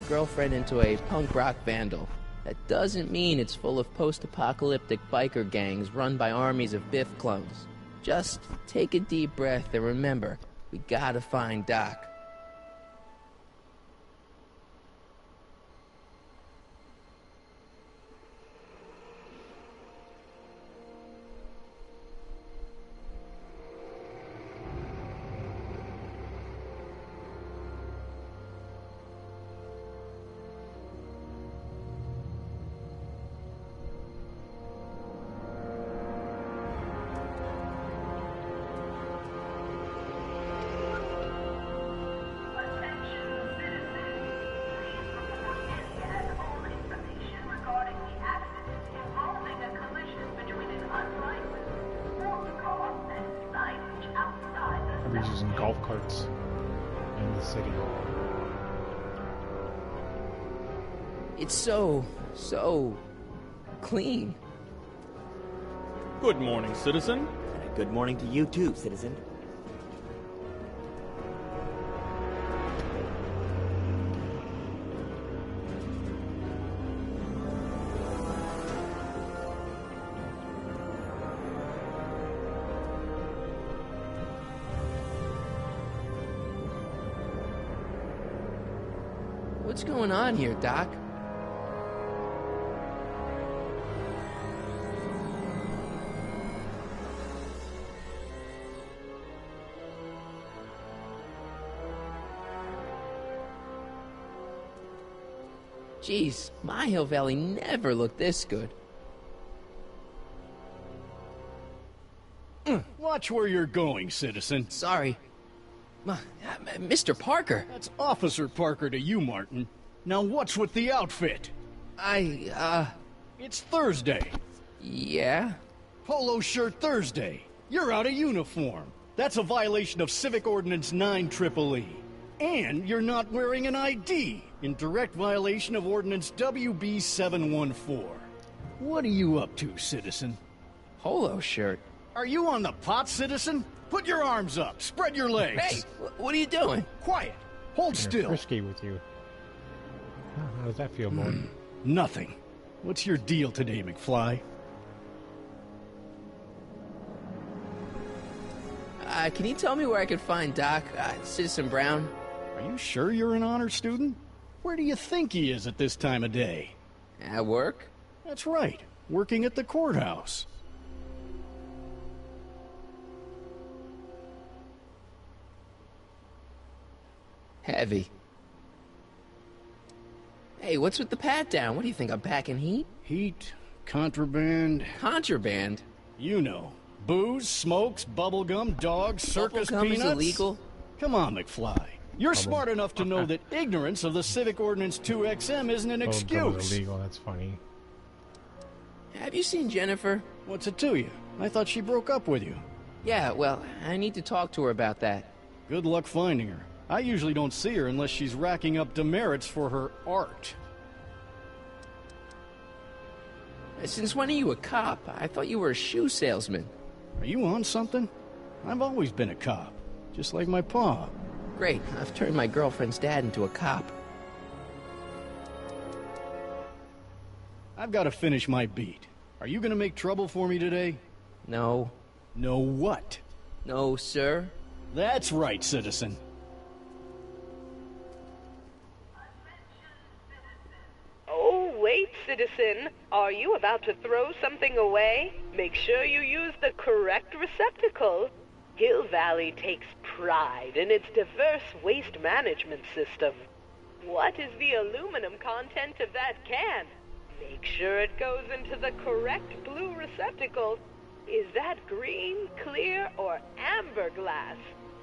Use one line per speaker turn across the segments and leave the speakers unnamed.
girlfriend into a punk rock vandal. That doesn't mean it's full of post-apocalyptic biker gangs run by armies of Biff clones. Just take a deep breath and remember, we gotta find Doc.
Everybody's using golf carts in the city.
It's so clean.
Good morning, citizen.
And a good morning to you too, citizen.
What's going on here, Doc? Jeez, my Hill Valley never looked this good.
Watch where you're going, citizen.
Sorry. Mr. Parker.
That's Officer Parker to you, Martin. Now what's with the outfit? It's Thursday.
Yeah?
Polo shirt Thursday. You're out of uniform. That's a violation of Civic Ordinance 9EEE. And you're not wearing an ID, in direct violation of Ordinance WB 714. What are you up to, citizen?
Polo shirt.
Are you on the pot, citizen? Put your arms up. Spread your legs.
Hey, what are you doing?
Quiet. Hold
They're
still.
frisky with you. How does that feel, boy?
Nothing. What's your deal today, McFly?
Can you tell me where I can find Doc, Citizen Brown?
Are you sure you're an honor student? Where do you think he is at this time of day?
At work?
That's right. Working at the courthouse.
Heavy. Hey, what's with the pat down? What do you think, I'm packing heat?
Heat, contraband,
Contraband?
you know. Booze, smokes, bubblegum, dogs, circus
Bubblegum
peanuts.
is illegal?
Come on, McFly. You're smart enough to know that ignorance of the Civic Ordinance 2XM isn't an
Bubblegum is
excuse.
illegal, that's funny.
Have you seen Jennifer?
What's it to you? I thought she broke up with you.
Yeah, well, I need to talk to her about that.
Good luck finding her. I usually don't see her unless she's racking up demerits for her art.
Since when are you a cop? I thought you were a shoe salesman.
Are you on something? I've always been a cop, just like my pa.
Great, I've turned my girlfriend's dad into a cop.
I've got to finish my beat. Are you gonna make trouble for me today?
No.
No what?
No, sir.
That's right, citizen.
Oh, wait, citizen. Are you about to throw something away? Make sure you use the correct receptacle. Hill Valley takes pride in its diverse waste management system. What is the aluminum content of that can? Make sure it goes into the correct blue receptacle. Is that green, clear, or amber glass?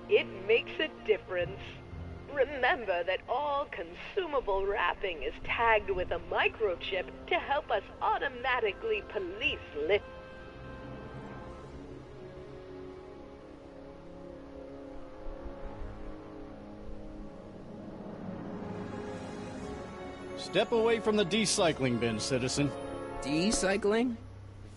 It makes a difference. Remember that all consumable wrapping is tagged with a microchip to help us automatically police litter.
Step away from the decycling bin, citizen.
Decycling?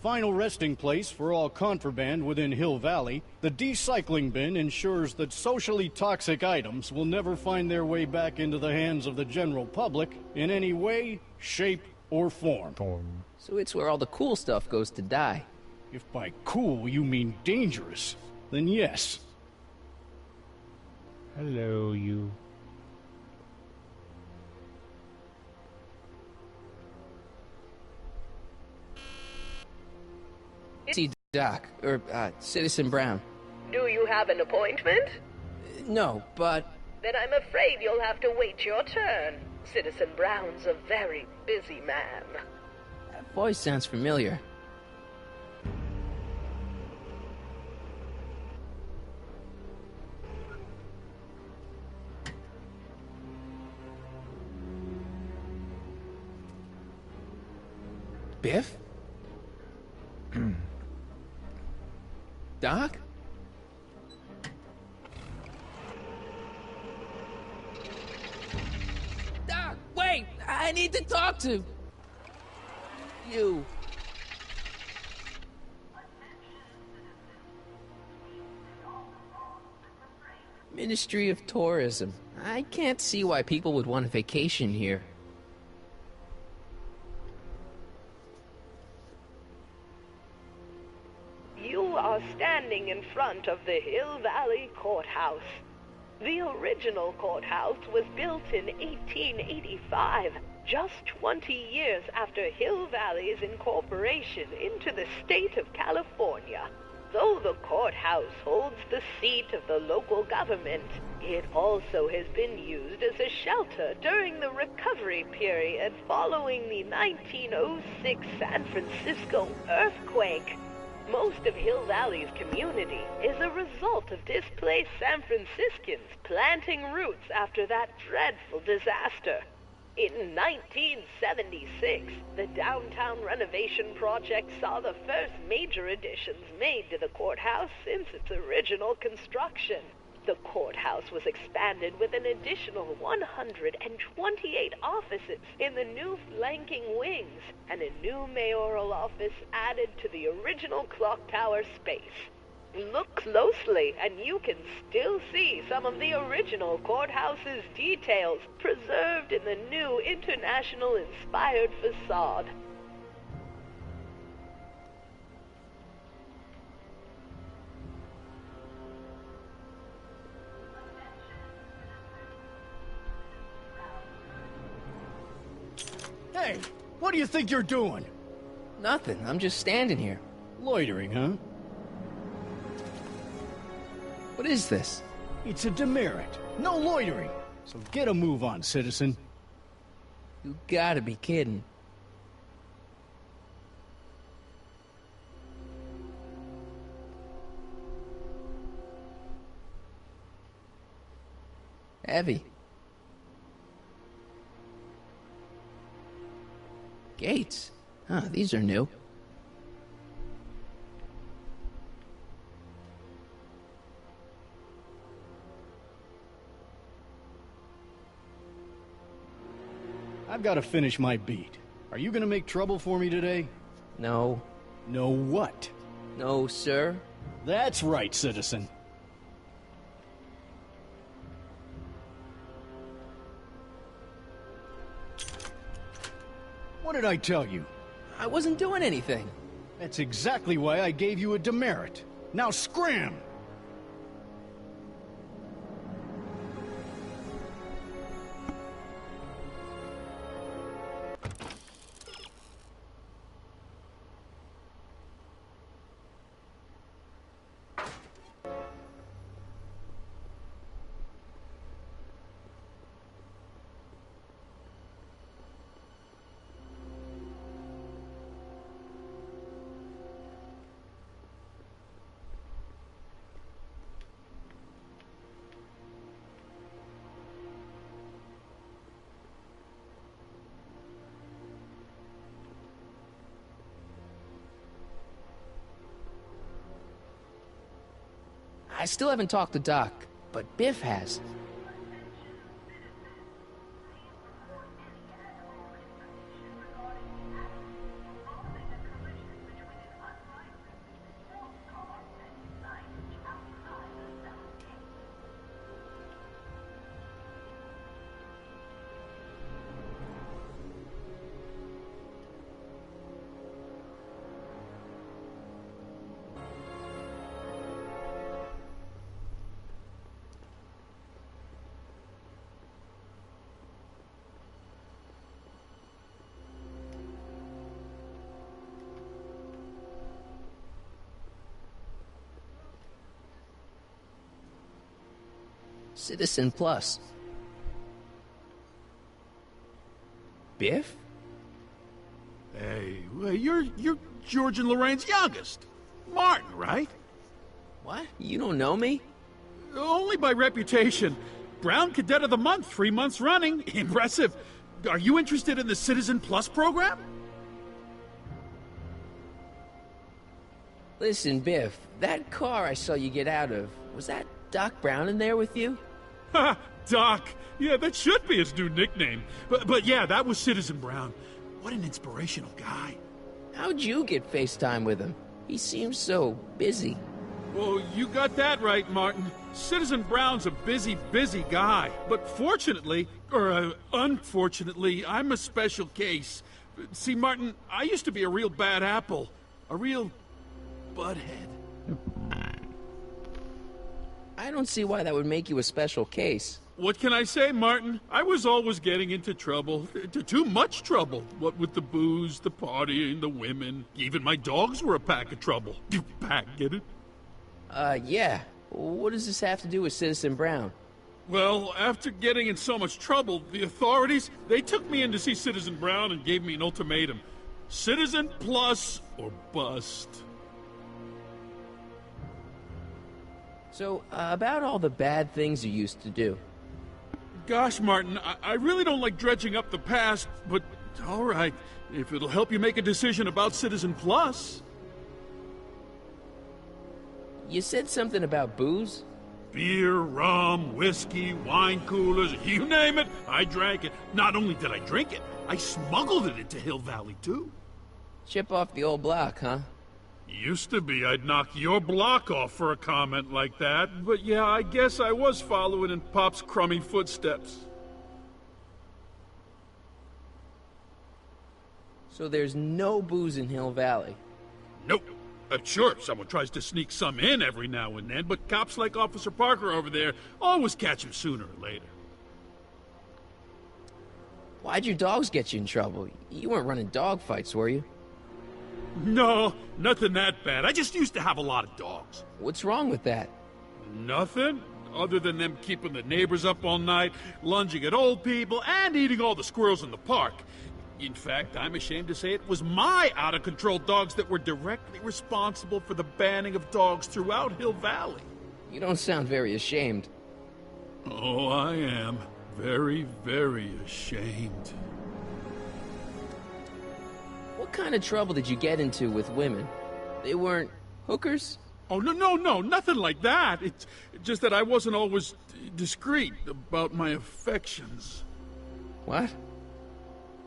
final resting place for all contraband within Hill Valley, the decycling bin ensures that socially toxic items will never find their way back into the hands of the general public in any way, shape, or form.
So it's where all the cool stuff goes to die.
If by cool you mean dangerous, then yes.
Hello, you.
See Doc, or Citizen Brown.
Do you have an appointment?
No, but
Then I'm afraid you'll have to wait your turn. Citizen Brown's a very busy man.
that voice sounds familiar. Biff? Doc? Doc, wait! I need to talk to you. Ministry of Tourism. I can't see why people would want a vacation here.
You are standing in front of the Hill Valley Courthouse. The original courthouse was built in 1885, just 20 years after Hill Valley's incorporation into the state of California. Though the courthouse holds the seat of the local government, it also has been used as a shelter during the recovery period following the 1906 San Francisco earthquake. Most of Hill Valley's community is a result of displaced San Franciscans planting roots after that dreadful disaster. In 1976, the downtown renovation project saw the first major additions made to the courthouse since its original construction. The courthouse was expanded with an additional 128 offices in the new flanking wings, and a new mayoral office added to the original clock tower space. Look closely, and you can still see some of the original courthouse's details preserved in the new international-inspired facade.
Hey, what do you think you're doing?
Nothing. I'm just standing here.
Loitering, huh?
What is this?
It's a demerit. No loitering. So get a move on, citizen.
You gotta be kidding. Heavy. Gates. Huh, these are new.
I've got to finish my beat. Are you gonna make trouble for me today?
No.
No what?
No, sir.
That's right, citizen. What did I tell you?
I wasn't doing anything.
That's exactly why I gave you a demerit. Now scram!
I still haven't talked to Doc, but Biff has. Citizen Plus. Biff?
Hey, well, you're George and Lorraine's youngest. Martin, right?
What? You don't know me?
Only by reputation. Brown Cadet of the Month, 3 months running. Impressive. Are you interested in the Citizen Plus program?
Listen, Biff, that car I saw you get out of, was that Doc Brown in there with you?
Ha! Doc. Yeah, that should be his new nickname. But yeah, that was Citizen Brown. What an inspirational guy.
How'd you get FaceTime with him? He seems so busy.
Well, you got that right, Martin. Citizen Brown's a busy guy. But fortunately, or unfortunately, I'm a special case. See, Martin, I used to be a real bad apple. A real butthead.
I don't see why that would make you a special case.
What can I say, Martin? I was always getting into trouble. Too much trouble. What with the booze, the partying, the women. Even my dogs were a pack of trouble. Pack, get it?
Yeah. What does this have to do with Citizen Brown?
Well, after getting in so much trouble, the authorities, they took me in to see Citizen Brown and gave me an ultimatum. Citizen Plus or bust.
So, about all the bad things you used to do.
Gosh, Martin, I really don't like dredging up the past, but all right, if it'll help you make a decision about Citizen Plus.
You said something about booze?
Beer, rum, whiskey, wine coolers, you name it, I drank it. Not only did I drink it, I smuggled it into Hill Valley, too.
Chip off the old block, huh?
Used to be I'd knock your block off for a comment like that, but yeah, I guess I was following in Pop's crummy footsteps.
So there's no booze in Hill Valley?
Nope. Sure, someone tries to sneak some in every now and then, but cops like Officer Parker over there always catch him sooner or later.
Why'd your dogs get you in trouble? You weren't running dog fights, were you?
No, nothing that bad. I just used to have a lot of dogs.
What's wrong with that?
Nothing, other than them keeping the neighbors up all night, lunging at old people, and eating all the squirrels in the park. In fact, I'm ashamed to say it was my out-of-control dogs that were directly responsible for the banning of dogs throughout Hill Valley.
You don't sound very ashamed.
Oh, I am. Very, very ashamed.
What kind of trouble did you get into with women? They weren't hookers?
Oh, no, nothing like that. It's just that I wasn't always discreet about my affections.
What?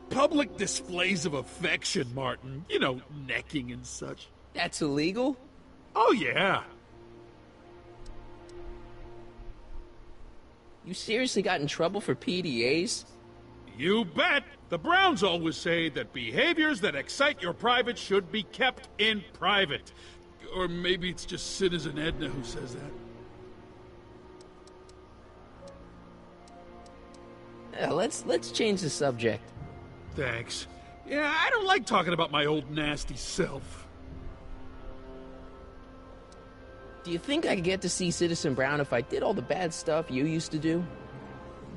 Public displays of affection, Martin. You know, necking and such.
That's illegal?
Oh, yeah.
You seriously got in trouble for PDAs?
You bet. The Browns always say that behaviors that excite your private should be kept in private. Or maybe it's just Citizen Edna who says that.
Let's change the subject.
Thanks. Yeah, I don't like talking about my old nasty self.
Do you think I could get to see Citizen Brown if I did all the bad stuff you used to do?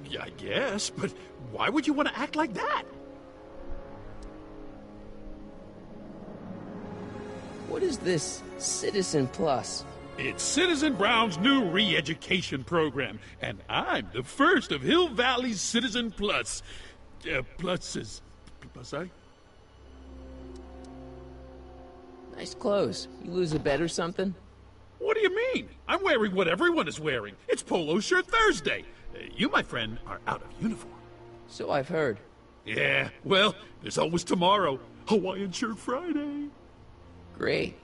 Yeah, I guess, but why would you want to act like that?
What is this Citizen Plus?
It's Citizen Brown's new re-education program, and I'm the first of Hill Valley's Citizen Plus. Pluses. Plus, I?
Nice clothes. You lose a bet or something?
What do you mean? I'm wearing what everyone is wearing. It's Polo Shirt Thursday. You, my friend, are out of uniform.
So I've heard.
Yeah, well, there's always tomorrow. Hawaiian Shirt Friday.
Great.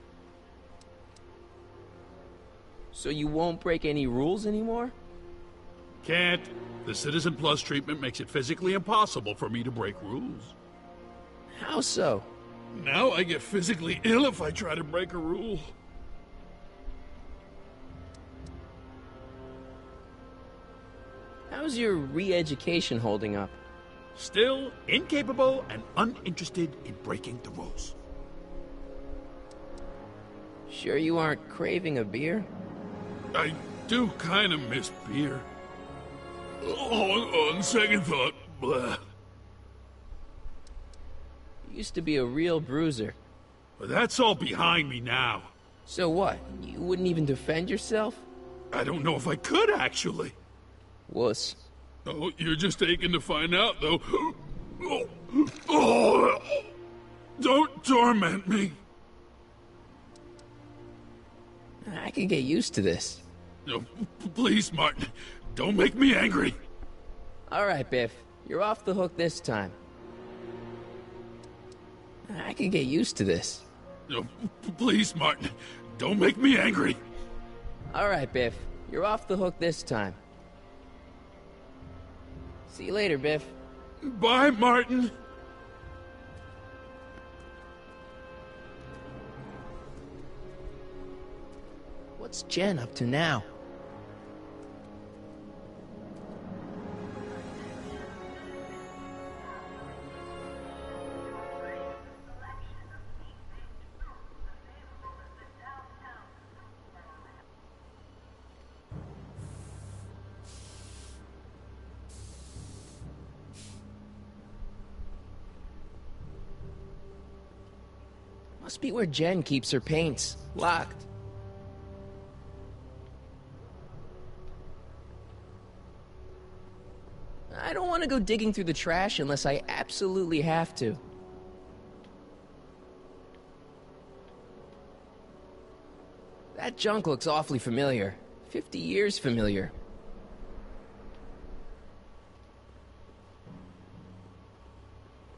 So you won't break any rules anymore?
Can't. The Citizen Plus treatment makes it physically impossible for me to break rules.
How so?
Now I get physically ill if I try to break a rule.
How's your re-education holding up?
Still incapable and uninterested in breaking the rules.
Sure you aren't craving a beer?
I do kind of miss beer. On second thought, blah.
You used to be a real bruiser.
But that's all behind me now.
So what? You wouldn't even defend yourself?
I don't know if I could, actually.
Wuss.
Oh, you're just aching to find out, though. Oh, don't torment me.
I can get used to this.
No, please, Martin. Don't make me angry.
All right, Biff. You're off the hook this time. I can get used to this.
No, please, Martin. Don't make me angry.
All right, Biff. You're off the hook this time. See you later, Biff.
Bye, Martin.
What's Jen up to now? Must be where Jen keeps her paints. Locked. I don't want to go digging through the trash unless I absolutely have to. That junk looks awfully familiar. 50 years familiar.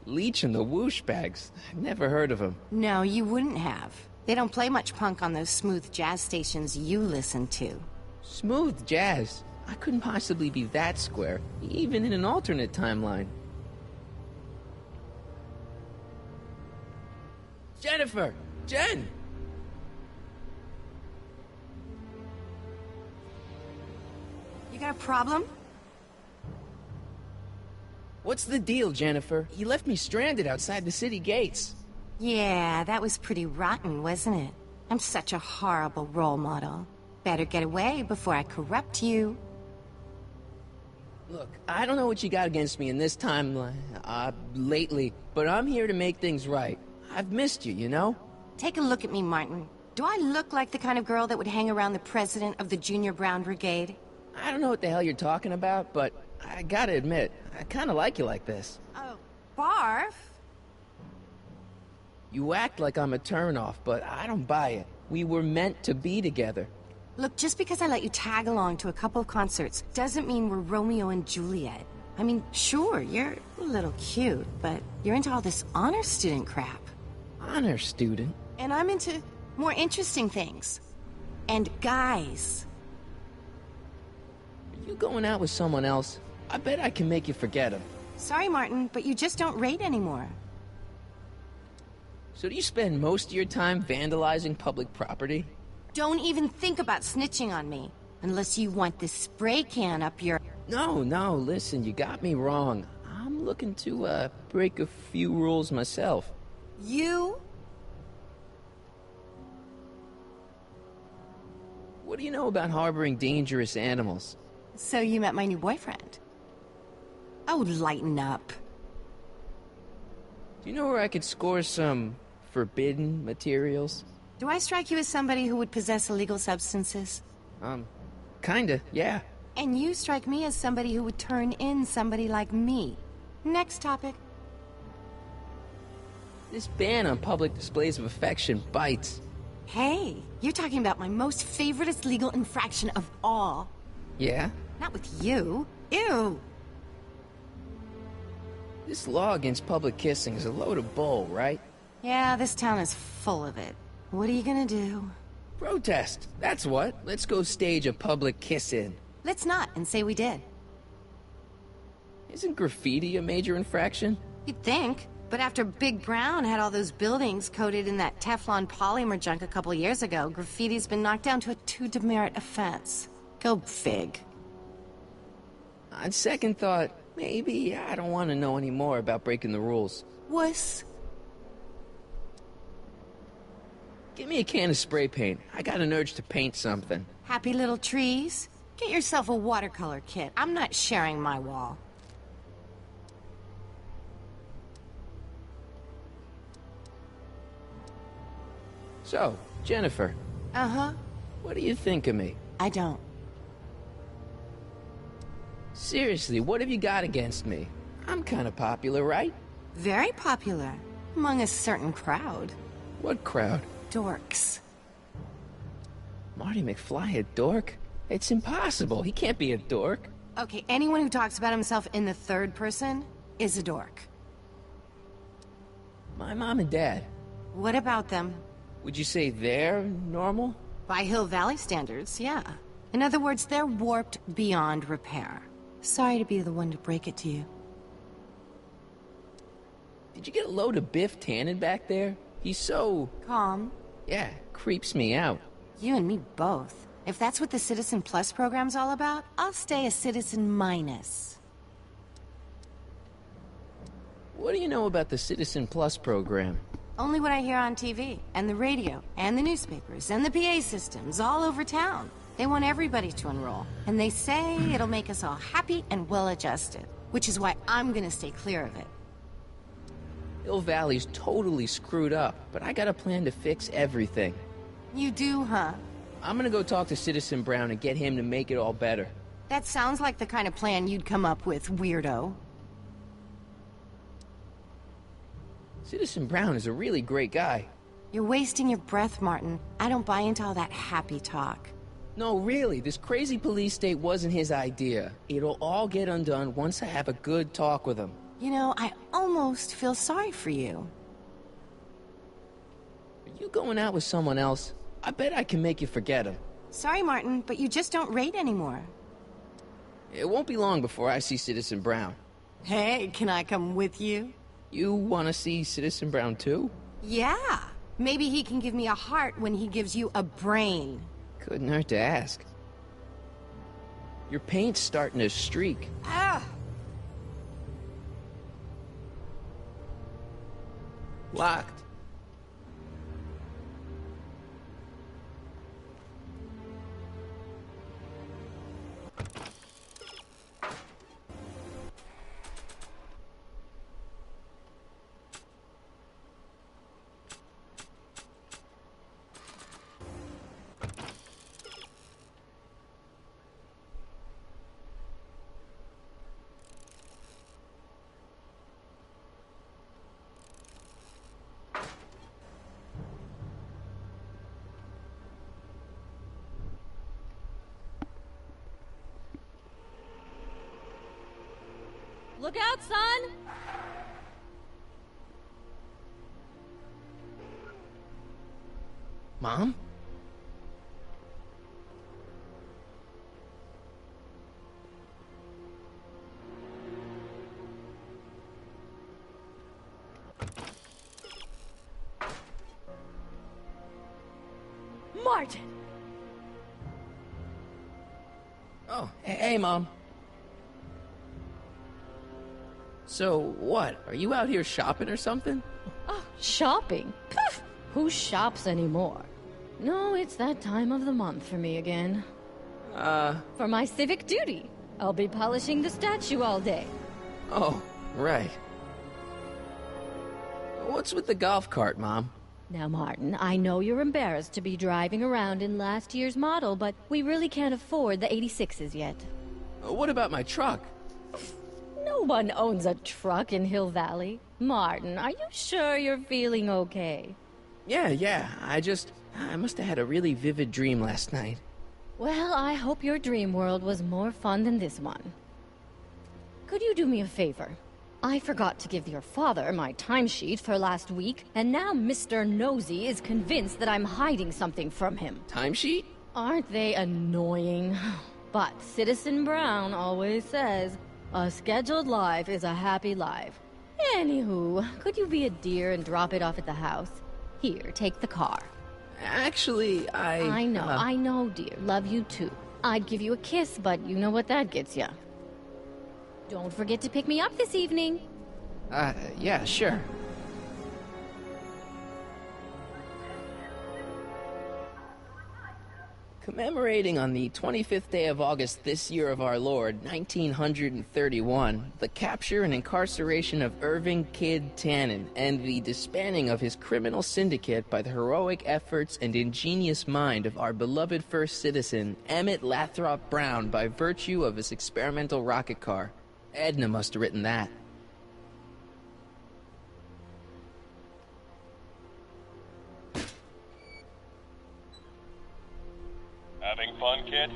Leech and the Whoosh bags. I've never heard of them.
No, you wouldn't have. They don't play much punk on those smooth jazz stations you listen to.
Smooth jazz. I couldn't possibly be that square, even in an alternate timeline. Jennifer! Jen!
You got a problem?
What's the deal, Jennifer? You left me stranded outside the city gates.
Yeah, that was pretty rotten, wasn't it? I'm such a horrible role model. Better get away before I corrupt you.
Look, I don't know what you got against me in this timeline, lately, but I'm here to make things right. I've missed you, you know?
Take a look at me, Martin. Do I look like the kind of girl that would hang around the president of the Junior Brown Brigade?
I don't know what the hell you're talking about, but I gotta admit, I kinda like you like this.
Oh, barf?
You act like I'm a turnoff, but I don't buy it. We were meant to be together.
Look, just because I let you tag along to a couple of concerts doesn't mean we're Romeo and Juliet. I mean, sure, you're a little cute, but you're into all this honor student crap.
Honor student?
And I'm into more interesting things. And guys.
Are you going out with someone else? I bet I can make you forget him.
Sorry, Martin, but you just don't rate anymore.
So do you spend most of your time vandalizing public property?
Don't even think about snitching on me. Unless you want this spray can up your...
No, listen, you got me wrong. I'm looking to, break a few rules myself.
You?
What do you know about harboring dangerous animals?
So you met my new boyfriend. Oh, lighten up.
Do you know where I could score some forbidden materials?
Do I strike you as somebody who would possess illegal substances?
Kinda, yeah.
And you strike me as somebody who would turn in somebody like me. Next topic.
This ban on public displays of affection bites.
Hey, you're talking about my most favoriteest legal infraction of all.
Yeah?
Not with you. Ew.
This law against public kissing is a load of bull, right?
Yeah, this town is full of it. What are you gonna do?
Protest, that's what. Let's go stage a public kiss-in.
Let's not, and say we did.
Isn't graffiti a major infraction?
You'd think. But after Big Brown had all those buildings coated in that Teflon polymer junk a couple years ago, graffiti's been knocked down to a 2 demerit offense. Go fig.
On second thought, maybe I don't want to know any more about breaking the rules.
Wuss.
Give me a can of spray paint. I got an urge to paint something.
Happy little trees? Get yourself a watercolor kit. I'm not sharing my wall.
So, Jennifer,
Uh-huh.
what do you think of me?
I don't.
Seriously, what have you got against me? I'm kind of popular, right?
Very popular. Among a certain crowd.
What crowd?
Dorks.
Marty McFly a dork? It's impossible. He can't be a dork.
Okay, anyone who talks about himself in the third person is a dork.
My mom and dad,
What about them?
would you say they're normal?
By Hill Valley standards, yeah. In other words, they're warped beyond repair. Sorry to be the one to break it to you.
Did you get a load of Biff Tannen back there? He's so...
Calm.
yeah, creeps me out.
You and me both. If that's what the Citizen Plus program's all about, I'll stay a Citizen Minus.
What do you know about the Citizen Plus program?
Only what I hear on TV, and the radio, and the newspapers, and the PA systems all over town. They want everybody to enroll, and they say it'll make us all happy and well-adjusted, which is why I'm gonna stay clear of it.
Hill Valley's totally screwed up, but I got a plan to fix everything.
You do, huh?
I'm gonna go talk to Citizen Brown and get him to make it all better.
That sounds like the kind of plan you'd come up with, weirdo.
Citizen Brown is a really great guy.
You're wasting your breath, Martin. I don't buy into all that happy talk.
No, really, this crazy police state wasn't his idea. It'll all get undone once I have a good talk with him.
You know, I almost feel sorry for you.
Are you going out with someone else? I bet I can make you forget him.
Sorry, Martin, but you just don't rate anymore.
It won't be long before I see Citizen Brown.
Hey, can I come with you?
You want to see Citizen Brown too?
Yeah. Maybe he can give me a heart when he gives you a brain.
Couldn't hurt to ask. Your paint's starting to streak.
Ah!
Locked.
Look out, son!
Mom?
Martin!
Oh, hey, Mom. So, what? Are you out here shopping or something?
Oh, shopping? Poof! Who shops anymore? No, it's that time of the month for me again. For my civic duty. I'll be polishing the statue all day.
Oh, right. What's with the golf cart, Mom?
Now, Martin, I know you're embarrassed to be driving around in last year's model, but we really can't afford the 86's yet.
What about my truck?
No one owns a truck in Hill Valley. Martin, are you sure you're feeling okay?
Yeah, I must have had a really vivid dream last night.
Well, I hope your dream world was more fun than this one. Could you do me a favor? I forgot to give your father my timesheet for last week, and now Mr. Nosy is convinced that I'm hiding something from him.
Timesheet?
Aren't they annoying? But Citizen Brown always says, a scheduled life is a happy life. Anywho, could you be a dear and drop it off at the house? Here, take the car.
Actually,
I know, dear. Love you too. I'd give you a kiss, but you know what that gets ya. Don't forget to pick me up this evening.
Yeah, sure. Commemorating on the 25th day of August this year of our Lord, 1931, the capture and incarceration of Irving Kid Tannen and the disbanding of his criminal syndicate by the heroic efforts and ingenious mind of our beloved first citizen, Emmett Lathrop Brown, by virtue of his experimental rocket car. Edna must have written that.
Having fun, kid?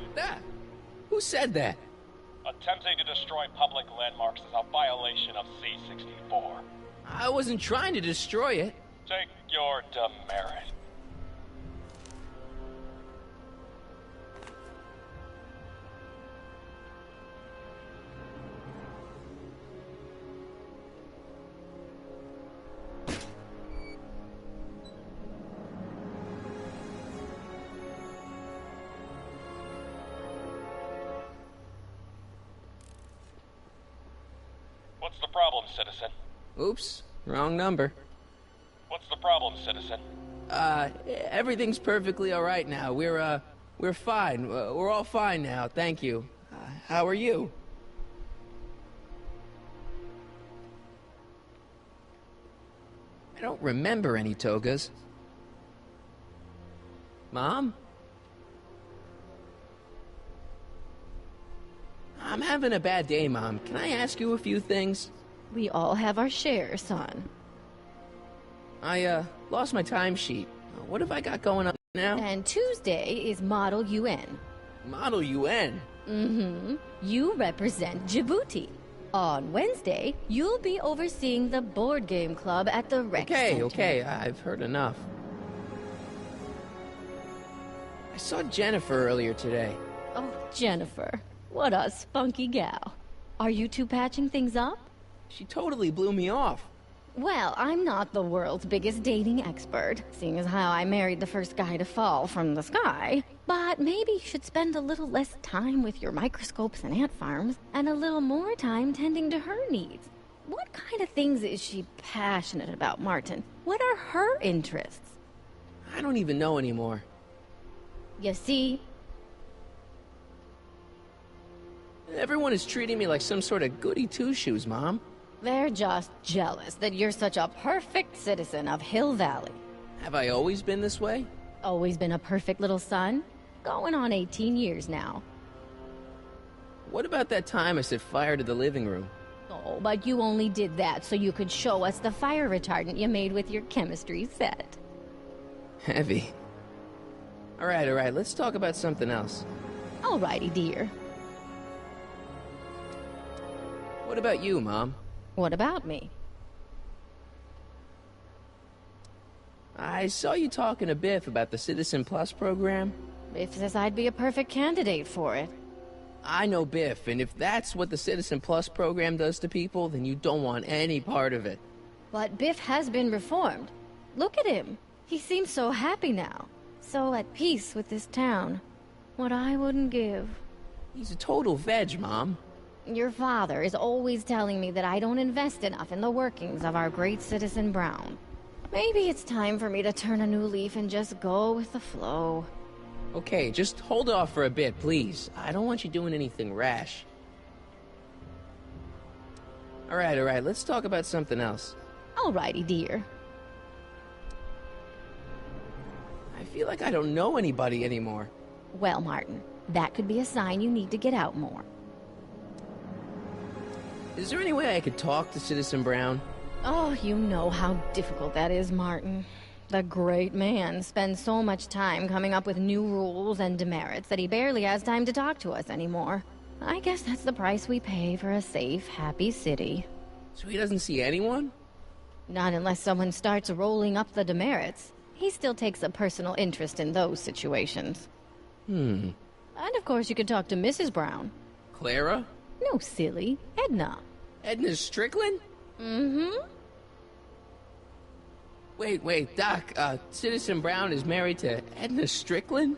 Who said that?
Attempting to destroy public landmarks is a violation of C-64.
I wasn't trying to destroy it.
Take your demerit. What's the problem, citizen?
Oops, wrong number.
What's the problem, citizen?
Everything's perfectly all right now. We're fine. We're all fine now, thank you. How are you? I don't remember any togas. Mom? I'm having a bad day, Mom. Can I ask you a few things?
We all have our share, son.
I, lost my timesheet. What have I got going on now?
And Tuesday is Model UN.
Model UN?
Mm-hmm. You represent Djibouti. On Wednesday, you'll be overseeing the board game club at the rec center.
Okay, I've heard enough. I saw Jennifer earlier today.
Oh, Jennifer. What a spunky gal. Are you two patching things up?
She totally blew me off.
Well, I'm not the world's biggest dating expert, seeing as how I married the first guy to fall from the sky. But maybe you should spend a little less time with your microscopes and ant farms, and a little more time tending to her needs. What kind of things is she passionate about, Martin? What are her interests?
I don't even know anymore.
You see?
Everyone is treating me like some sort of goody two-shoes, Mom.
They're just jealous that you're such a perfect citizen of Hill Valley.
Have I always been this way?
Always been a perfect little son? Going on 18 years now.
What about that time I set fire to the living room?
Oh, but you only did that so you could show us the fire retardant you made with your chemistry set.
Heavy. All right, let's talk about something else.
Alrighty, dear.
What about you, Mom?
What about me?
I saw you talking to Biff about the Citizen Plus program.
Biff says I'd be a perfect candidate for it.
I know Biff, and if that's what the Citizen Plus program does to people, then you don't want any part of it.
But Biff has been reformed. Look at him. He seems so happy now. So at peace with this town. What I wouldn't give.
He's a total veg, Mom.
Your father is always telling me that I don't invest enough in the workings of our great citizen Brown. Maybe it's time for me to turn a new leaf and just go with the flow.
Okay, just hold off for a bit, please. I don't want you doing anything rash. All right, let's talk about something else.
Alrighty, dear.
I feel like I don't know anybody anymore.
Well, Martin, that could be a sign you need to get out more.
Is there any way I could talk to Citizen Brown?
Oh, you know how difficult that is, Martin. The great man spends so much time coming up with new rules and demerits that he barely has time to talk to us anymore. I guess that's the price we pay for a safe, happy city.
So he doesn't see anyone?
Not unless someone starts rolling up the demerits. He still takes a personal interest in those situations. And of course you could talk to Mrs. Brown.
Clara?
No, silly. Edna.
Edna Strickland?
Mm-hmm.
Wait, Doc, Citizen Brown is married to Edna Strickland?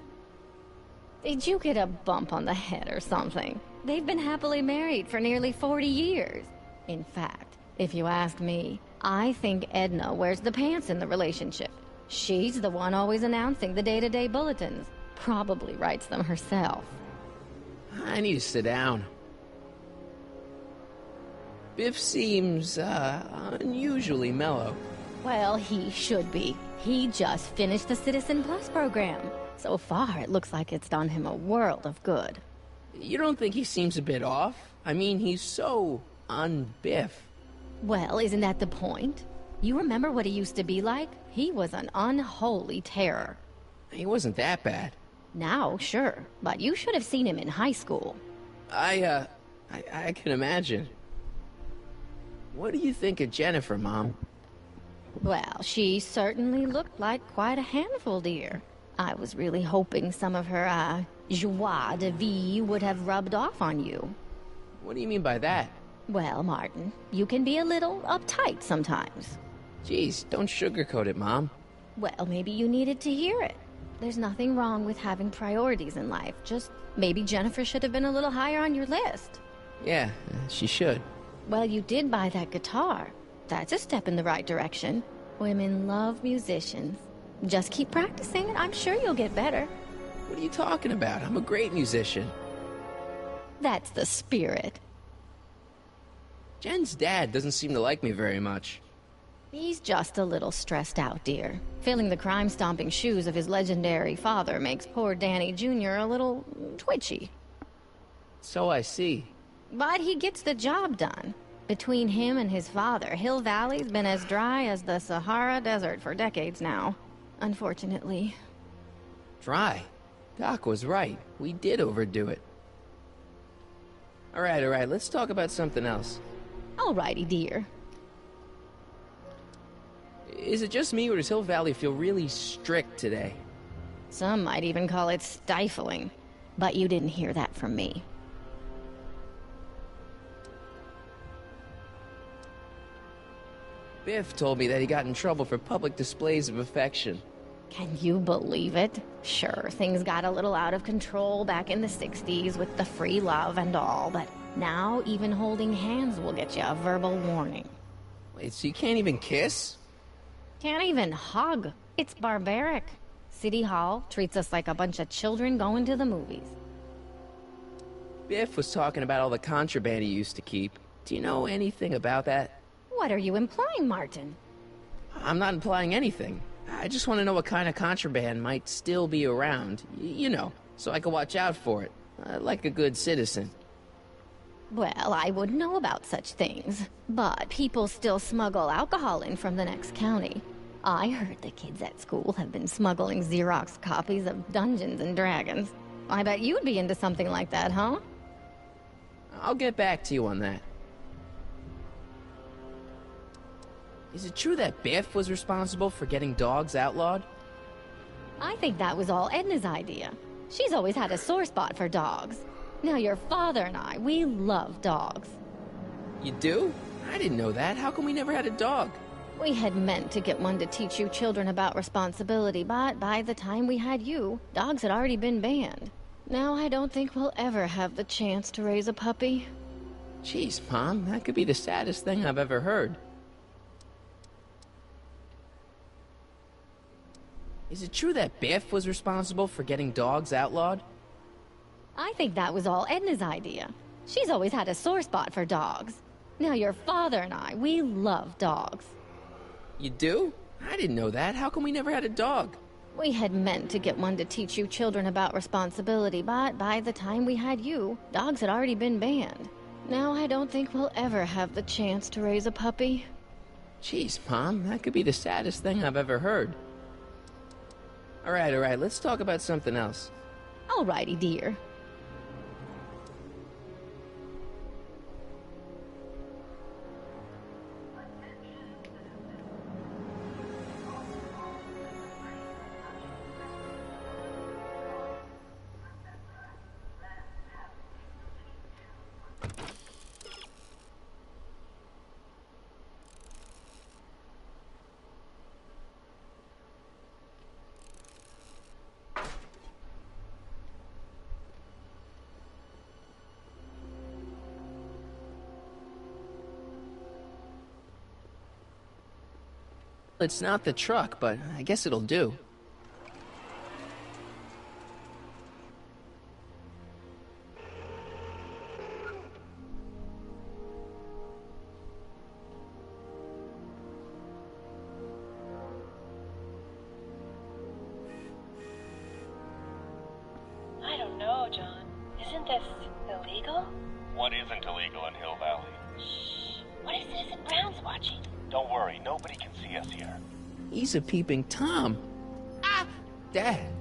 Did you get a bump on the head or something? They've been happily married for nearly 40 years. In fact, if you ask me, I think Edna wears the pants in the relationship. She's the one always announcing the day-to-day bulletins, probably writes them herself.
I need to sit down. Biff seems, unusually mellow.
Well, he should be. He just finished the Citizen Plus program. So far, it looks like it's done him a world of good.
You don't think he seems a bit off? I mean, he's so un-Biff.
Well, isn't that the point? You remember what he used to be like? He was an unholy terror.
He wasn't that bad.
Now, sure, but you should have seen him in high school.
I can imagine. What do you think of Jennifer, Mom?
Well, she certainly looked like quite a handful, dear. I was really hoping some of her, joie de vivre would have rubbed off on you.
What do you mean by that?
Well, Martin, you can be a little uptight sometimes.
Jeez, don't sugarcoat it, Mom.
Well, maybe you needed to hear it. There's nothing wrong with having priorities in life. Just maybe Jennifer should have been a little higher on your list.
Yeah, she should.
Well, you did buy that guitar. That's a step in the right direction. Women love musicians. Just keep practicing and I'm sure you'll get better.
What are you talking about? I'm a great musician.
That's the spirit.
Jen's dad doesn't seem to like me very much.
He's just a little stressed out, dear. Filling the crime-stomping shoes of his legendary father makes poor Danny Jr. a little twitchy.
So I see.
But he gets the job done. Between him and his father, Hill Valley's been as dry as the Sahara Desert for decades now. Unfortunately.
Dry? Doc was right. We did overdo it. Alright, let's talk about something else.
Alrighty, dear.
Is it just me, or does Hill Valley feel really strict today?
Some might even call it stifling. But you didn't hear that from me.
Biff told me that he got in trouble for public displays of affection.
Can you believe it? Sure, things got a little out of control back in the 60s with the free love and all, but now even holding hands will get you a verbal warning.
Wait, so you can't even kiss?
Can't even hug. It's barbaric. City Hall treats us like a bunch of children going to the movies.
Biff was talking about all the contraband he used to keep. Do you know anything about that?
What are you implying, Martin?
I'm not implying anything. I just want to know what kind of contraband might still be around. You know, so I can watch out for it. Like a good citizen.
Well, I wouldn't know about such things. But people still smuggle alcohol in from the next county. I heard the kids at school have been smuggling Xerox copies of Dungeons and Dragons. I bet you'd be into something like that, huh?
I'll get back to you on that. Is it true that Biff was responsible for getting dogs outlawed?
I think that was all Edna's idea. She's always had a sore spot for dogs. Now your father and I, we love dogs.
You do? I didn't know that. How come we never had a dog?
We had meant to get one to teach you children about responsibility, but by the time we had you, dogs had already been banned. Now I don't think we'll ever have the chance to raise a puppy.
Jeez, Mom, that could be the saddest thing I've ever heard. Is it true that Biff was responsible for getting dogs outlawed?
I think that was all Edna's idea. She's always had a sore spot for dogs. Now your father and I, we love dogs.
You do? I didn't know that. How come we never had a dog?
We had meant to get one to teach you children about responsibility, but by the time we had you, dogs had already been banned. Now I don't think we'll ever have the chance to raise a puppy.
Jeez, Mom, that could be the saddest thing I've ever heard. Alright, let's talk about something else.
Alrighty, dear.
It's not the truck, but I guess it'll do.
this illegal?
What isn't illegal in Hill Valley?
Shh. What if Citizen Brown's watching?
Don't worry, nobody can see us here.
He's a peeping Tom. Ah! Dad.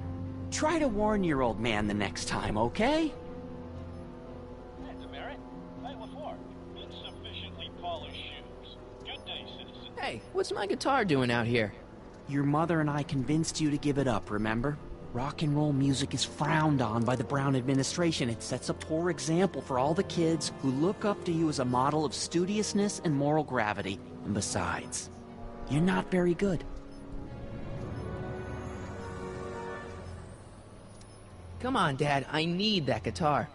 Try to warn your old man the next time, okay?
Hey, Demerit. Hey, LaFleur. Insufficiently polished shoes. Good day, citizen.
Hey, what's my guitar doing out here?
Your mother and I convinced you to give it up, remember? Rock and roll music is frowned on by the Brown administration. It sets a poor example for all the kids who look up to you as a model of studiousness and moral gravity. And besides, you're not very good.
Come on, Dad, I need that guitar.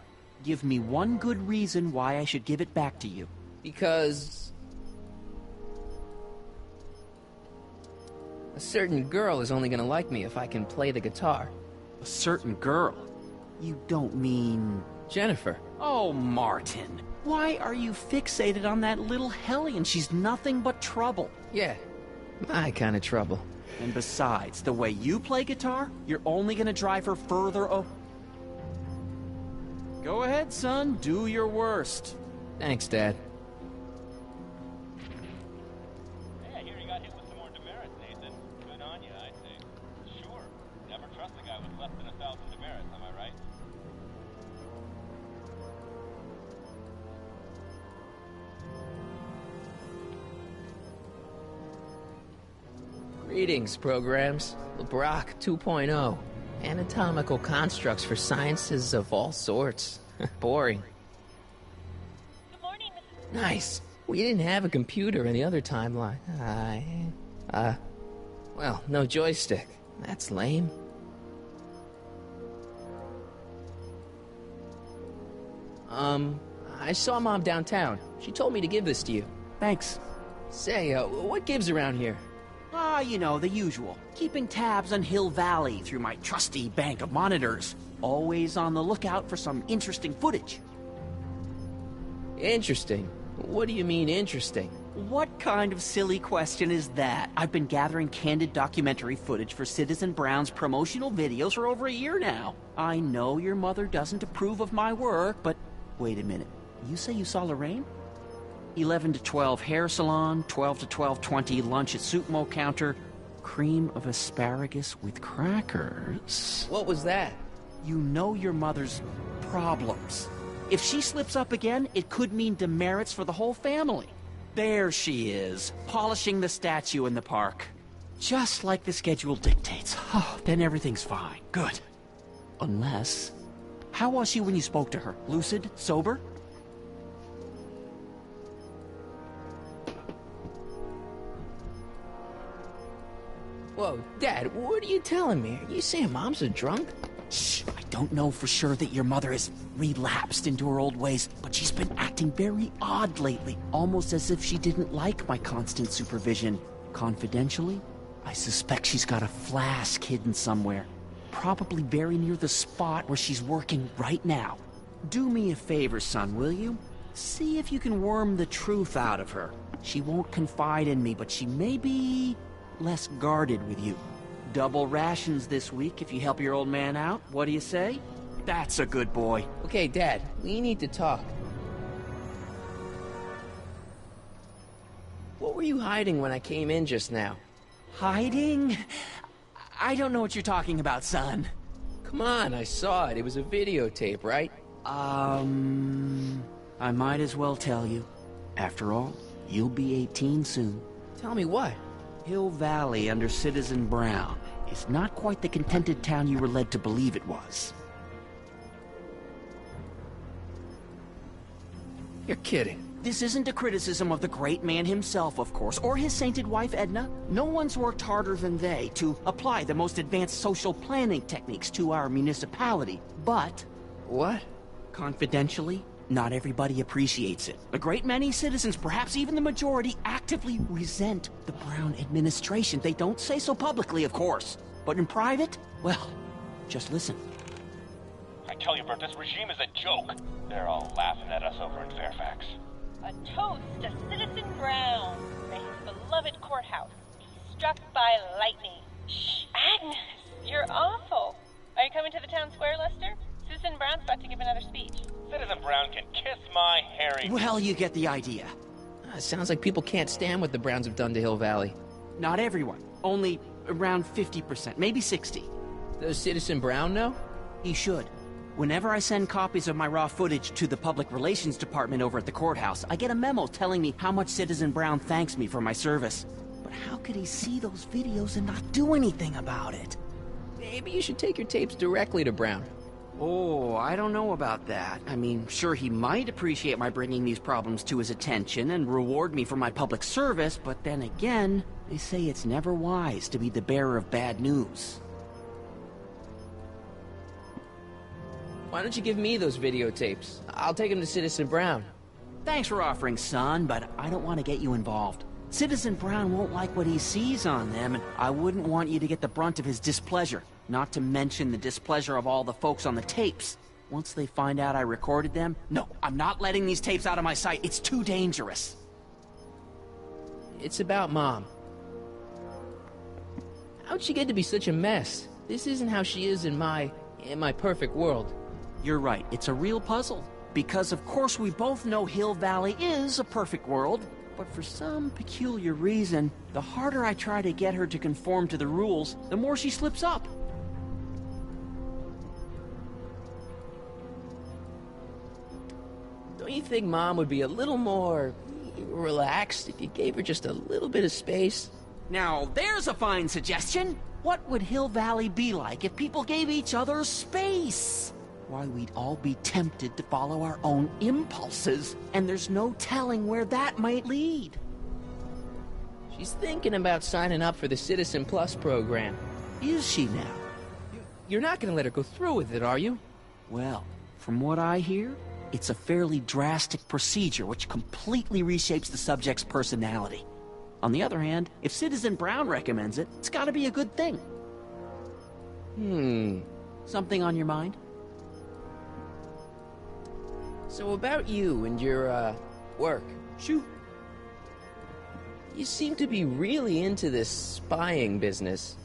Give me one good reason why I should give it back to you.
Because a certain girl is only gonna like me if I can play the guitar.
A certain girl? You don't mean...
Jennifer.
Oh, Martin. Why are you fixated on that little hellion? She's nothing but trouble.
Yeah, my kind of trouble.
And besides, the way you play guitar, you're only gonna drive her further Go ahead, son. Do your worst.
Thanks, Dad.
Hey, I hear you got hit with some more demerits, Nathan. Good on you, I say. Sure. Never trust a guy with less than 1,000 demerits, am I right?
Greetings, programs. LeBrock 2.0. Anatomical constructs for sciences of all sorts. Boring.
Good morning, Mrs.
Nice. We didn't have a computer in the other timeline. Well, no joystick. That's lame. I saw Mom downtown. She told me to give this to you.
Thanks.
Say, what gives around here?
Ah, you know, the usual. Keeping tabs on Hill Valley through my trusty bank of monitors. Always on the lookout for some interesting footage.
Interesting? What do you mean, interesting?
What kind of silly question is that? I've been gathering candid documentary footage for Citizen Brown's promotional videos for over a year now. I know your mother doesn't approve of my work, but... Wait a minute. You say you saw Lorraine? 11 to 12 hair salon, 12 to 12:20 lunch at soup mo counter, cream of asparagus with crackers.
What was that?
You know your mother's problems. If she slips up again, it could mean demerits for the whole family. There she is, polishing the statue in the park. Just like the schedule dictates. Oh, then everything's fine. Good. Unless... How was she when you spoke to her? Lucid? Sober?
Whoa, Dad, what are you telling me? Are you saying Mom's a drunk?
Shh, I don't know for sure that your mother has relapsed into her old ways, but she's been acting very odd lately, almost as if she didn't like my constant supervision. Confidentially, I suspect she's got a flask hidden somewhere, probably very near the spot where she's working right now. Do me a favor, son, will you? See if you can worm the truth out of her. She won't confide in me, but she may be less guarded with you. Double rations this week if you help your old man out. What do you say? That's a good boy.
Okay, Dad, we need to talk. What were you hiding when I came in just now?
Hiding? I don't know what you're talking about, son.
Come on, I saw it. It was a videotape, right?
I might as well tell you. After all, you'll be 18 soon.
Tell me what?
Hill Valley under Citizen Brown is not quite the contented town you were led to believe it was.
You're kidding.
This isn't a criticism of the great man himself, of course, or his sainted wife, Edna. No one's worked harder than they to apply the most advanced social planning techniques to our municipality. But...
What?
Confidentially, not everybody appreciates it. A great many citizens, perhaps even the majority, actively resent the Brown administration. They don't say so publicly, of course. But in private, well, just listen.
I tell you, Bert, this regime is a joke. They're all laughing at us over in Fairfax.
A toast to Citizen Brown. May his beloved courthouse be struck by lightning. Shh, Agnes, you're awful. Are you coming to the town square, Lester? Citizen Brown's about to give another speech.
Citizen Brown can kiss my hairy...
Well, you get the idea.
Sounds like people can't stand what the Browns have done to Hill Valley.
Not everyone. Only around 50%, maybe 60.
Does Citizen Brown know?
He should. Whenever I send copies of my raw footage to the Public Relations Department over at the courthouse, I get a memo telling me how much Citizen Brown thanks me for my service. But how could he see those videos and not do anything about it?
Maybe you should take your tapes directly to Brown.
Oh, I don't know about that. I mean, sure, he might appreciate my bringing these problems to his attention and reward me for my public service, but then again, they say it's never wise to be the bearer of bad news.
Why don't you give me those videotapes? I'll take them to Citizen Brown.
Thanks for offering, son, but I don't want to get you involved. Citizen Brown won't like what he sees on them, and I wouldn't want you to get the brunt of his displeasure. Not to mention the displeasure of all the folks on the tapes. Once they find out I recorded them, no, I'm not letting these tapes out of my sight. It's too dangerous.
It's about Mom. How'd she get to be such a mess? This isn't how she is in my perfect world.
You're right, it's a real puzzle. Because of course we both know Hill Valley is a perfect world, but for some peculiar reason, the harder I try to get her to conform to the rules, the more she slips up.
Don't you think Mom would be a little more relaxed if you gave her just a little bit of space?
Now, there's a fine suggestion. What would Hill Valley be like if people gave each other space? Why, we'd all be tempted to follow our own impulses, and there's no telling where that might lead.
She's thinking about signing up for the Citizen Plus program.
Is she now?
You're not going to let her go through with it, are you?
Well, from what I hear, it's a fairly drastic procedure which completely reshapes the subject's personality. On the other hand, if Citizen Brown recommends it, it's gotta be a good thing. Something on your mind?
So about you and your, work.
Shoot.
You seem to be really into this spying business.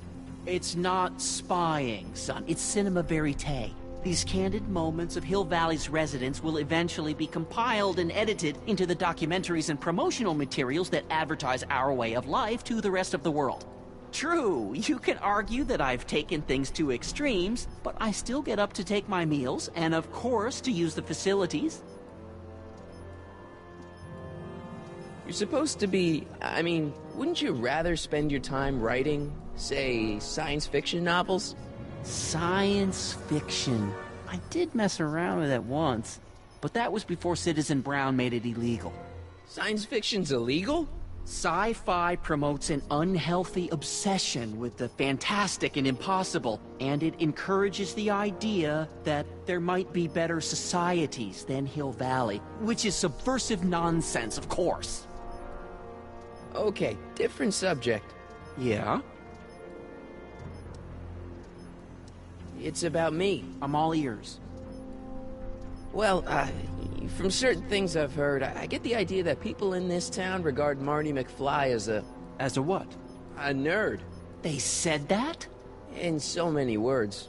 It's not spying, son. It's cinema verite. These candid moments of Hill Valley's residents will eventually be compiled and edited into the documentaries and promotional materials that advertise our way of life to the rest of the world. True, you can argue that I've taken things to extremes, but I still get up to take my meals, and of course to use the facilities.
You're supposed to be... I mean, wouldn't you rather spend your time writing, say, science fiction novels?
Science fiction. I did mess around with it once, but that was before Citizen Brown made it illegal.
Science fiction's illegal?
Sci-fi promotes an unhealthy obsession with the fantastic and impossible, and it encourages the idea that there might be better societies than Hill Valley, which is subversive nonsense, of course.
Okay, different subject.
Yeah?
It's about me.
I'm all ears.
Well, from certain things I've heard, I get the idea that people in this town regard Marty McFly as a...
As a what?
A nerd.
They said that?
In so many words.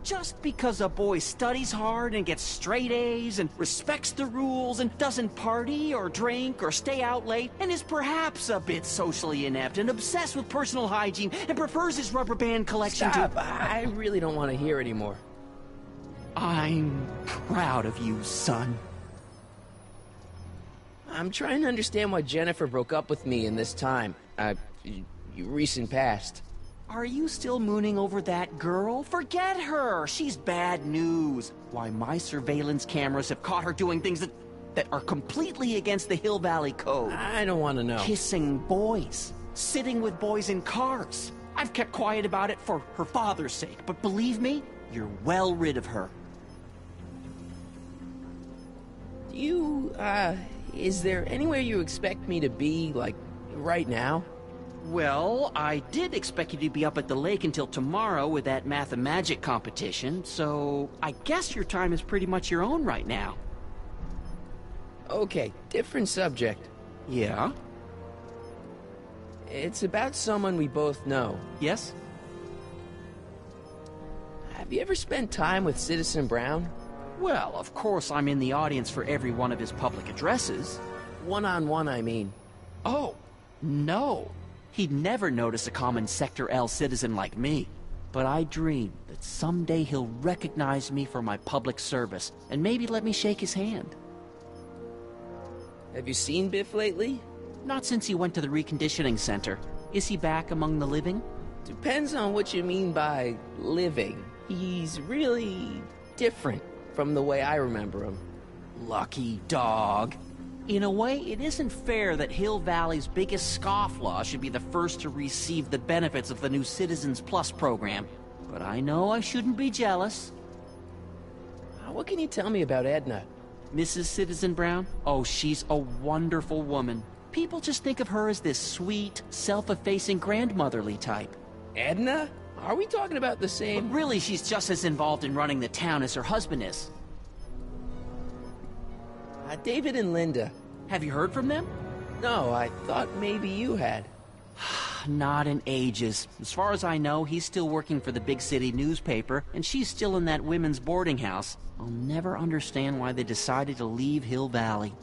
Just because a boy studies hard and gets straight A's and respects the rules and doesn't party or drink or stay out late and is perhaps a bit socially inept and obsessed with personal hygiene and prefers his rubber band collection
Stop. I really don't want to hear anymore.
I'm proud of you, son.
I'm trying to understand why Jennifer broke up with me in this time. Recent past.
Are you still mooning over that girl? Forget her! She's bad news. Why, my surveillance cameras have caught her doing things that are completely against the Hill Valley Code.
I don't want to know.
Kissing boys. Sitting with boys in cars. I've kept quiet about it for her father's sake, but believe me, you're well rid of her.
Is there anywhere you expect me to be, like, right now?
Well, I did expect you to be up at the lake until tomorrow with that math-and-magic competition, so I guess your time is pretty much your own right now.
Okay, different subject.
Yeah?
It's about someone we both know.
Yes?
Have you ever spent time with Citizen Brown?
Well, of course I'm in the audience for every one of his public addresses.
One-on-one, I mean.
Oh, no. He'd never notice a common Sector L citizen like me. But I dream that someday he'll recognize me for my public service and maybe let me shake his hand.
Have you seen Biff lately?
Not since he went to the reconditioning center. Is he back among the living?
Depends on what you mean by living. He's really different from the way I remember him.
Lucky dog. In a way, it isn't fair that Hill Valley's biggest scofflaw should be the first to receive the benefits of the new Citizens Plus program. But I know I shouldn't be jealous.
What can you tell me about Edna?
Mrs. Citizen Brown? Oh, she's a wonderful woman. People just think of her as this sweet, self-effacing grandmotherly type.
Edna? Are we talking about the same?
But really, she's just as involved in running the town as her husband is.
David and Linda.
Have you heard from them?
No, I thought maybe you had.
Not in ages. As far as I know, he's still working for the big city newspaper, and she's still in that women's boarding house. I'll never understand why they decided to leave Hill Valley.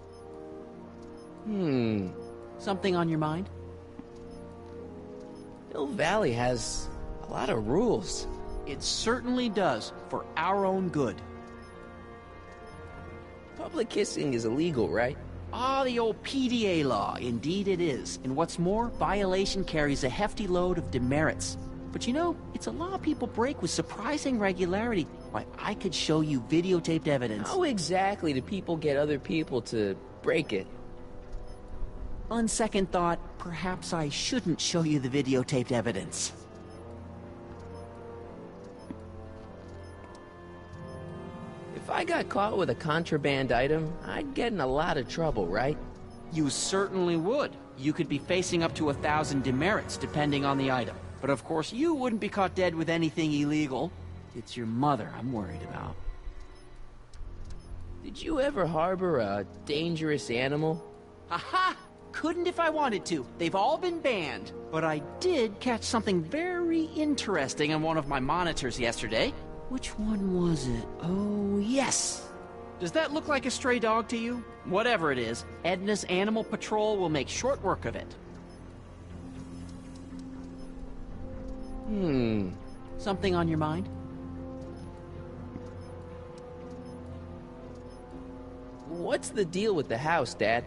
Something on your mind?
Hill Valley has a lot of rules.
It certainly does, for our own good.
Public kissing is illegal, right?
Ah, the old PDA law. Indeed it is. And what's more, violation carries a hefty load of demerits. But you know, it's a law people break with surprising regularity. Why, I could show you videotaped evidence.
How exactly do people get other people to break it?
On second thought, perhaps I shouldn't show you the videotaped evidence.
If I got caught with a contraband item, I'd get in a lot of trouble, right?
You certainly would. You could be facing up to 1,000 demerits, depending on the item. But of course, you wouldn't be caught dead with anything illegal. It's your mother I'm worried about.
Did you ever harbor a dangerous animal?
Aha! Couldn't if I wanted to. They've all been banned. But I did catch something very interesting on one of my monitors yesterday. Which one was it? Oh, yes! Does that look like a stray dog to you? Whatever it is, Edna's Animal Patrol will make short work of it. Something on your mind?
What's the deal with the house, Dad?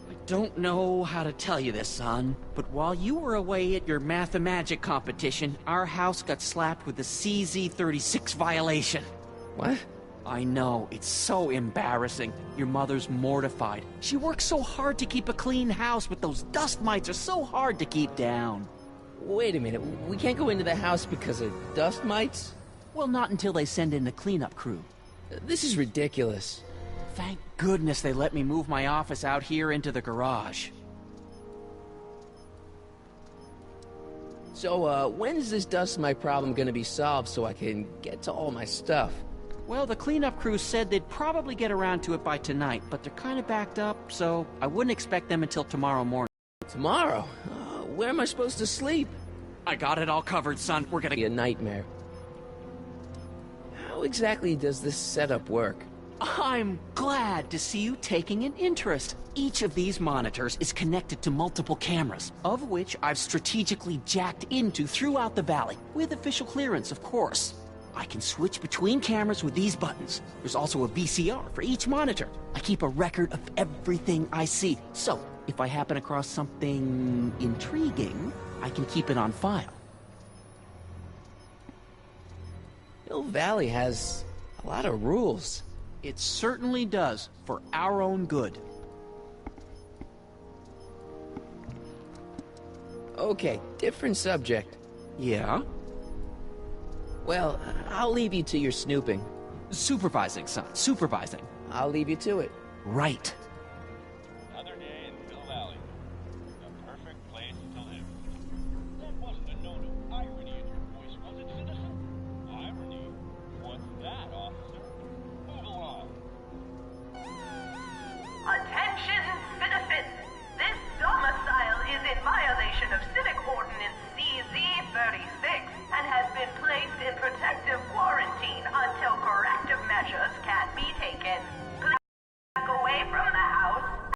I don't know how to tell you this, son, but while you were away at your Mathemagic competition, our house got slapped with a CZ36 violation.
What?
I know, it's so embarrassing. Your mother's mortified. She works so hard to keep a clean house, but those dust mites are so hard to keep down.
Wait a minute, we can't go into the house because of dust mites?
Well, not until they send in the cleanup crew.
This is ridiculous.
Thank goodness they let me move my office out here into the garage.
So, when's this dust mite problem gonna be solved so I can get to all my stuff?
Well, the cleanup crew said they'd probably get around to it by tonight, but they're kind of backed up, so I wouldn't expect them until tomorrow morning.
Tomorrow? Where am I supposed to sleep?
I got it all covered, son. We're gonna
be a nightmare. How exactly does this setup work?
I'm glad to see you taking an interest. Each of these monitors is connected to multiple cameras, of which I've strategically jacked into throughout the valley, with official clearance, of course. I can switch between cameras with these buttons. There's also a VCR for each monitor. I keep a record of everything I see, so if I happen across something intriguing, I can keep it on file.
Hill Valley has a lot of rules.
It certainly does, for our own good.
Okay, different subject.
Yeah?
Well, I'll leave you to your snooping.
Supervising, son. Supervising.
I'll leave you to it.
Right.